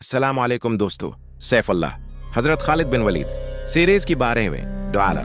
अस्सलाम वालेकुम दोस्तों, सैफुल्लाह हजरत खालिद बिन वलीद सीरीज की 12वें डुआला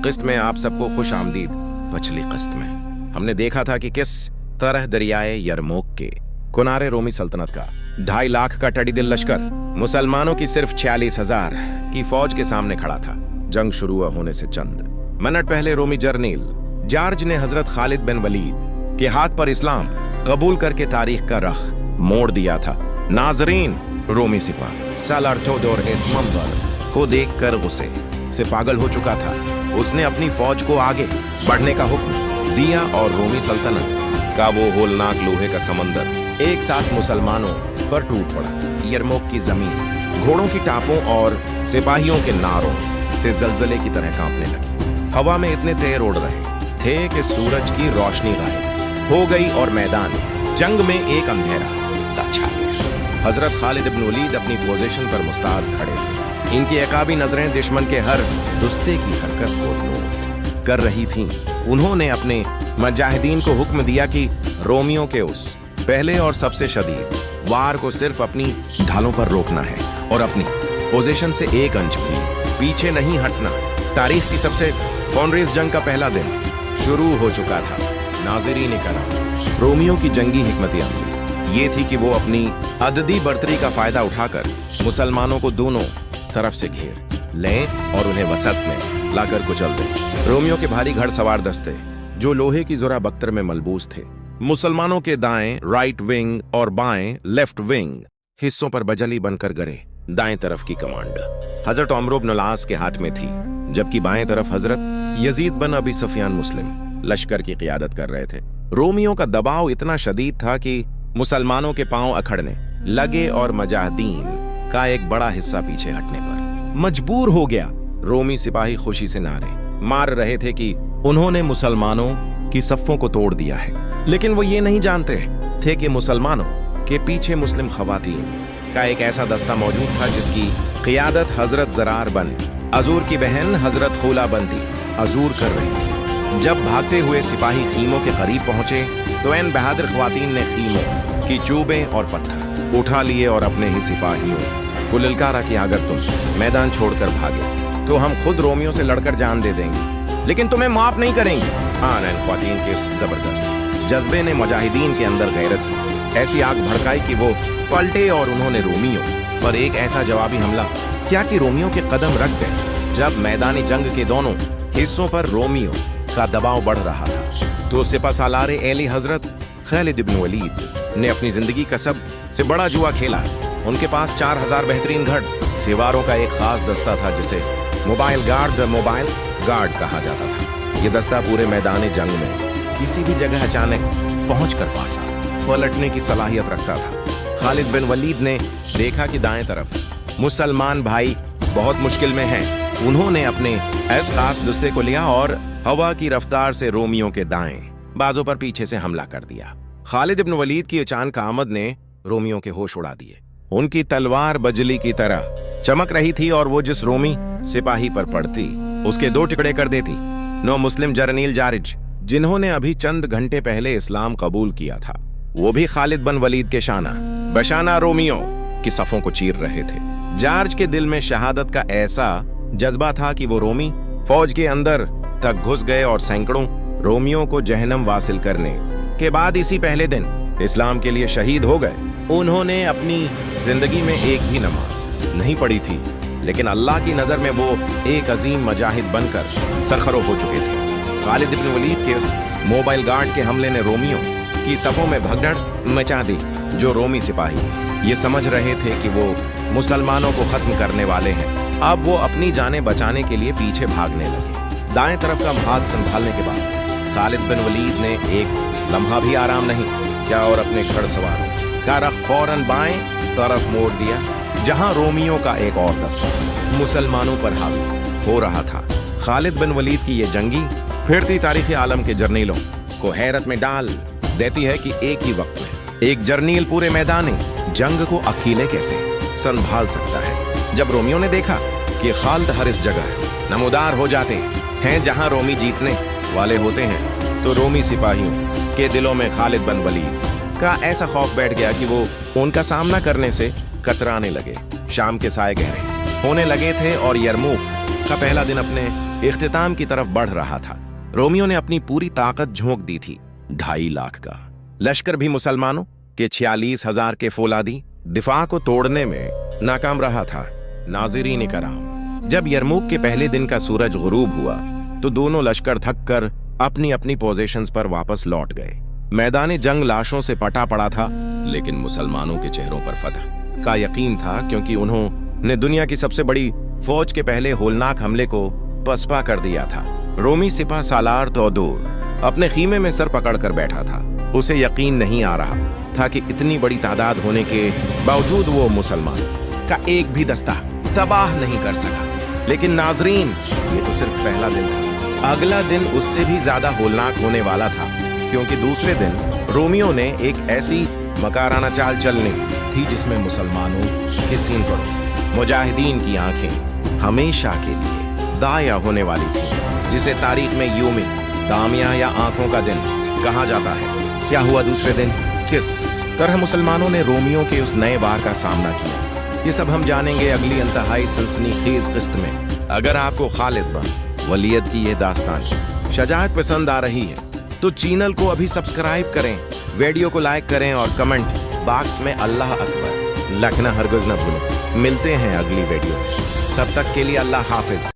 किस्त में आप सबको खुश आमदीद। पिछली किस्त में हमने देखा था कि किस तरह दरियाए यरमूक के किनारे रोमी सल्तनत का 2.5 लाख का टड़ी दिल लश्कर मुसलमानों की सिर्फ 46,000 की फौज के सामने खड़ा था। जंग शुरू होने से चंद मिनट पहले रोमी जर्नील जॉर्ज ने हजरत खालिद बिन वलीद के हाथ पर इस्लाम कबूल करके तारीख का रख मोड़ दिया था। नाजरीन, रोमी सिपाही सालार थोडोर इस मंजर को देखकर गुस्से से पागल हो चुका था। उसने अपनी फौज को आगे बढ़ने का हुक्म दिया और रोमी सल्तनत का वो होलनाक लोहे का समंदर एक साथ मुसलमानों पर टूट पड़ा। यरमूक की जमीन घोड़ों की टापों और सिपाहियों के नारों से जलजले की तरह कांपने लगी। हवा में इतने तेर उड़ रहे थे कि सूरज की रोशनी गायब हो गई और मैदान जंग में एक अंधेरा सा छा गया। हजरत खालिद इब्न वलीद अपनी पोजीशन पर मुस्ताद खड़े थे। इनकी अकाबी नजरें दुश्मन के हर दुस्ते की हरकत को नोट कर रही थीं। उन्होंने अपने मुजाहिदीन को हुक्म दिया कि रोमियों के उस पहले और सबसे शदीद वार को सिर्फ अपनी ढालों पर रोकना है और अपनी पोजीशन से 1 इंच भी पीछे नहीं हटना। तारीख की सबसे कॉनरेस जंग का पहला दिन शुरू हो चुका था। नाज़रीन करम, रोमियों की जंगी हिकमत अमली ये थी कि वो अपनी अददी बर्तरी का फायदा उठाकर मुसलमानों को दोनों तरफ से घेर लें और उन्हें वसत में लाकर कुचल दें। रोमियों के भारी घड़सवार दस्ते जो लोहे की ज़ुरा बख्तर में मलबूस थे, मुसलमानों के दाएं राइट विंग और बाएं लेफ्ट विंग हिस्सों पर बजली बनकर गरे। दाएं तरफ की कमांड हजरत उमर इब्न अल-आस के हाथ में थी, जबकि बाएं तरफ हजरत यजीद बिन अबी सुफियान मुस्लिम लश्कर की क़ियादत कर रहे थे। रोमियों का दबाव इतना शदीद था कि मुसलमानों के पांव अखड़ने लगे और मुजाहिदीन का एक बड़ा हिस्सा पीछे हटने पर मजबूर हो गया। रोमी सिपाही खुशी से नारे मार रहे थे कि उन्होंने मुसलमानों की सफ़ों को तोड़ दिया है, लेकिन वो ये नहीं जानते थे कि मुसलमानों के पीछे मुस्लिम खवातीन का एक ऐसा दस्ता मौजूद था जिसकी क़ियादत हजरत ज़रार बन अजूर की बहन हजरत खुला बनती अजूर कर रही थी। जब भागते हुए सिपाही खीमों के करीब पहुंचे तो इन बहादुर ख्वातीन ने खीमों की चूबें और पत्थर उठा लिए और अपने ही सिपाहियों को ललकारा कि अगर तुम मैदान छोड़कर भागे तो हम खुद रोमियों से लड़कर जान दे देंगे, लेकिन तुम्हें माफ नहीं करेंगे। इन ख्वातीन के इस जबरदस्त जज्बे ने मुजाहिदीन के अंदर गैरत ऐसी आग भड़काई कि वो पलटे और उन्होंने रोमियों पर एक ऐसा जवाबी हमला किया कि रोमियों के कदम रख गए। जब मैदानी जंग के दोनों हिस्सों पर रोमियों का दबाव बढ़ रहा था तो सिपहसालार एली हजरत खालिद इब्न वलीद ने अपनी जिंदगी का सबसे बड़ा जुआ खेला। उनके पास 4,000 बेहतरीन घड़ सिवारों का एक खास दस्ता था जिसे मोबाइल गार्ड कहा जाता था। ये दस्ता पूरे मैदानी जंग में किसी भी जगह अचानक पहुंचकर पासा पलटने की सलाहियत रखता था। खालिद बिन वलीद ने देखा कि दाएं तरफ मुसलमान भाई बहुत मुश्किल में हैं। उन्होंने अपने इस खास दस्ते को लिया और हवा की रफ्तार से रोमियों के दाएं बाजों पर पीछे से हमला कर दिया। खालिद इब्न वलीद की अचानक आमद ने रोमियों के होश उड़ा दिए। उनकी तलवार बजली की तरह चमक रही थी और वो जिस रोमी सिपाही पर पड़ती उसके 2 टुकड़े कर देती। नो मुस्लिम जर्नील जारिज जिन्होंने अभी चंद घंटे पहले इस्लाम कबूल किया था, वो भी खालिद बिन वलीद के शाना बशाना रोमियों की सफों को चीर रहे थे। जार्ज के दिल में शहादत का ऐसा जज्बा था कि वो रोमी फौज के अंदर तक घुस गए और सैकड़ों रोमियों को जहन्नम वासिल करने के बाद इसी पहले दिन इस्लाम के लिए शहीद हो गए। उन्होंने अपनी जिंदगी में एक भी नमाज नहीं पढ़ी थी, लेकिन अल्लाह की नजर में वो एक अजीम मुजाहिद बनकर सरखरो हो चुके थे। खालिद इब्न वलीद के इस मोबाइल गार्ड के हमले ने रोमियों की सफों में भगदड़ मचा दी। जो रोमी सिपाही ये समझ रहे थे कि वो मुसलमानों को खत्म करने वाले हैं, अब वो अपनी जानें बचाने के लिए पीछे भागने लगे। दाएं तरफ का हाथ संभालने के बाद खालिद बिन वलीद ने एक लम्हा भी आराम नहीं किया और अपने घड़सवारों का रख फौरन बाएं तरफ मोड़ दिया, जहां रोमियों का एक और दस्ता मुसलमानों पर हावी हो रहा था। खालिद बिन वलीद की ये जंगी फिरती तारीखी आलम के जर्नीलों को हैरत में डाल देती है कि एक ही वक्त में एक जर्नील पूरे मैदान जंग को अकेले कैसे संभाल सकता है। जब रोमियों ने देखा कि खालिद हर इस जगह नमूदार हो जाते हैं जहां रोमी जीतने वाले होते हैं, तो रोमी सिपाहियों के दिलों में खालिद बिन वलीद का ऐसा खौफ बैठ गया कि वो उनका सामना करने से कतराने लगे। शाम के साए गहरे होने लगे थे और यरमूक का पहला दिन अपने इख्तिताम की तरफ बढ़ रहा था। रोमियो ने अपनी पूरी ताकत झोंक दी थी। 2.5 लाख का लश्कर भी मुसलमानों के 46,000 के फौलादी दिफा को तोड़ने में नाकाम रहा था। नाज़रीन कराम, जब यरमूक के पहले दिन का सूरज गुरूब हुआ तो दोनों लश्कर थक कर अपनी अपनी पोजीशंस पर वापस लौट गए। मैदान जंग लाशों से पटा पड़ा था, लेकिन मुसलमानों के चेहरों पर फतह का यकीन था, क्योंकि उन्होंने दुनिया की सबसे बड़ी फौज के पहले होलनाक हमले को पसपा कर दिया था। रोमी सिपा सालार तौदूर अपने खीमे में सर पकड़कर बैठा था। उसे यकीन नहीं आ रहा था कि इतनी बड़ी तादाद होने के बावजूद वो मुसलमान का एक भी दस्ता तबाह नहीं कर सका। लेकिन नाजरीन, ये तो सिर्फ पहला दिन था। अगला दिन उससे भी ज्यादा होलनाक होने वाला था, क्योंकि दूसरे दिन रोमियो ने एक ऐसी मकाराना चाल चलनी थी जिसमें मुसलमानों के सीन पर मुजाहिदीन की आंखें हमेशा के लिए दाया होने वाली थी, जिसे तारीख में यूमी दामिया या आंखों का दिन कहा जाता है। क्या हुआ दूसरे दिन? किस तरह मुसलमानों ने रोमियो के उस नए वार का सामना किया, ये सब हम जानेंगे अगली इंतहाई सनसनीखेज किस्त में। अगर आपको खालिद बिन वलीद की यह दास्तान शजाअत पसंद आ रही है तो चैनल को अभी सब्सक्राइब करें, वीडियो को लाइक करें और कमेंट बॉक्स में अल्लाह अकबर लिखना हरगिज़ न भूलें। मिलते हैं अगली वीडियो में, तब तक के लिए अल्लाह हाफिज।